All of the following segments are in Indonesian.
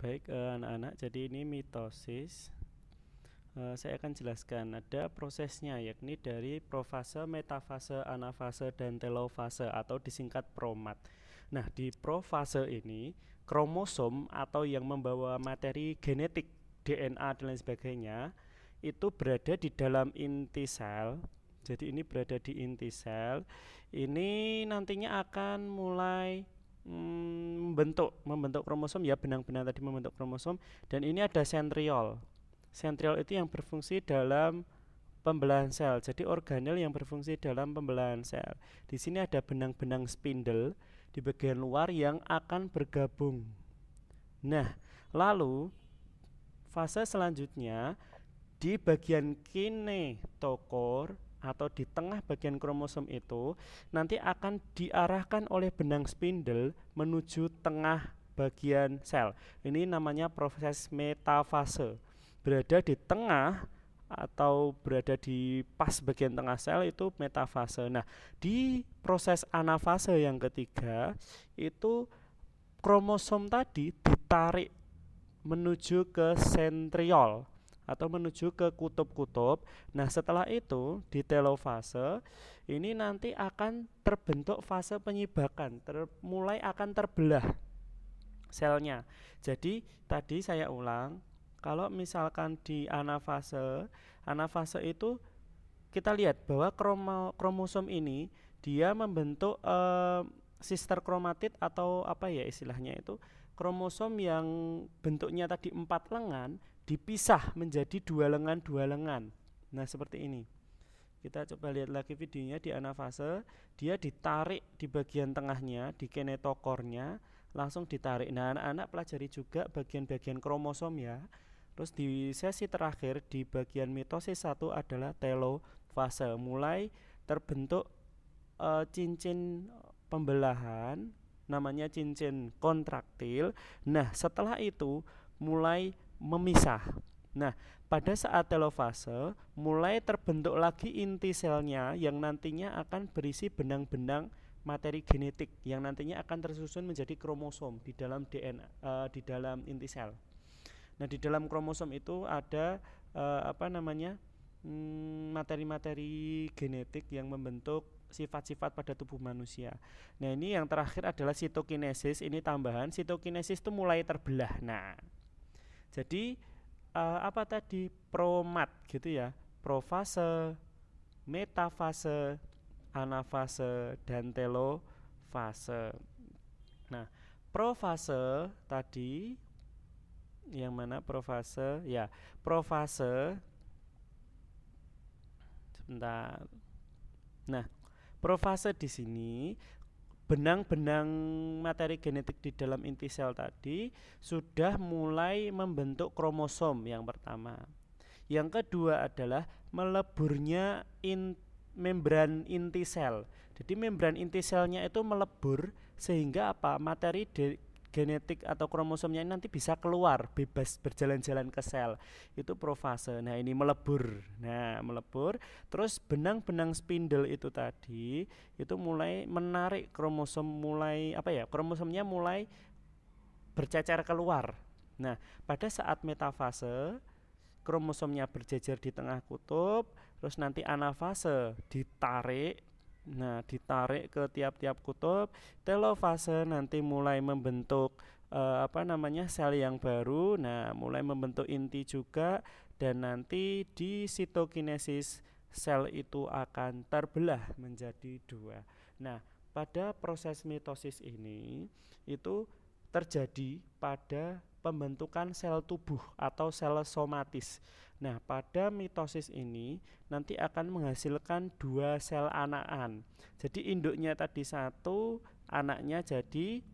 Baik, anak-anak, jadi ini mitosis. Saya akan jelaskan ada prosesnya, yakni dari profase, metafase, anafase, dan telofase atau disingkat promat. Nah, di profase ini kromosom atau yang membawa materi genetik DNA dan lain sebagainya itu berada di dalam inti sel. Jadi ini berada di inti sel. Ini nantinya akan mulai membentuk kromosom, ya, benang-benang tadi membentuk kromosom, dan ini ada sentriol. Sentriol itu yang berfungsi dalam pembelahan sel. Jadi organel yang berfungsi dalam pembelahan sel. Di sini ada benang-benang spindle di bagian luar yang akan bergabung. Nah, lalu fase selanjutnya di bagian kinetokor atau di tengah bagian kromosom itu nanti akan diarahkan oleh benang spindle menuju tengah bagian sel. Ini namanya proses metafase. Berada di tengah atau berada di pas bagian tengah sel itu metafase. Nah, di proses anafase yang ketiga itu kromosom tadi ditarik menuju ke sentriol atau menuju ke kutub-kutub. Nah, setelah itu di telofase ini nanti akan terbentuk fase penyibakan, mulai akan terbelah selnya. Jadi tadi saya ulang, kalau misalkan di anafase itu kita lihat bahwa kromosom ini dia membentuk sister kromatid atau apa ya istilahnya itu, kromosom yang bentuknya tadi 4 lengan dipisah menjadi 2 lengan. Nah, seperti ini. Kita coba lihat lagi videonya. Di anafase dia ditarik di bagian tengahnya, di kinetokornya langsung ditarik. Nah, anak-anak pelajari juga bagian-bagian kromosom ya. Terus di sesi terakhir di bagian mitosis 1 adalah telofase, mulai terbentuk cincin pembelahan, namanya cincin kontraktil. Nah, setelah itu mulai memisah. Nah, pada saat telofase mulai terbentuk lagi inti selnya yang nantinya akan berisi benang-benang materi genetik yang nantinya akan tersusun menjadi kromosom di dalam DNA, di dalam inti sel. Nah, di dalam kromosom itu ada materi-materi genetik yang membentuk sifat-sifat pada tubuh manusia. Nah, ini yang terakhir adalah sitokinesis. Ini tambahan, sitokinesis itu mulai terbelah. Nah, jadi apa tadi, promat gitu ya, profase, metafase, anafase, dan telofase. Nah, profase tadi yang mana profase? Ya, profase. Sebentar. Nah, profase di sini benang-benang materi genetik di dalam inti sel tadi sudah mulai membentuk kromosom yang pertama. Yang kedua adalah meleburnya membran inti sel. Jadi membran inti selnya itu melebur sehingga apa? Materi genetik atau kromosomnya ini nanti bisa keluar, bebas berjalan-jalan ke sel. Itu profase. Nah, ini melebur. Nah, melebur, terus benang-benang spindle itu tadi itu mulai menarik kromosom, kromosomnya mulai bercecer keluar. Nah, pada saat metafase kromosomnya berjejer di tengah kutub, terus nanti anafase ditarik. Nah, ditarik ke tiap-tiap kutub. Telofase nanti mulai membentuk sel yang baru. Nah, mulai membentuk inti juga, dan nanti di sitokinesis sel itu akan terbelah menjadi 2. Nah, pada proses mitosis ini itu terjadi pada pembentukan sel tubuh atau sel somatis. Nah, pada mitosis ini nanti akan menghasilkan 2 sel anakan. Jadi induknya tadi 1, anaknya jadi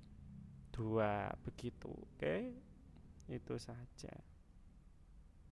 2, begitu. Oke, itu saja.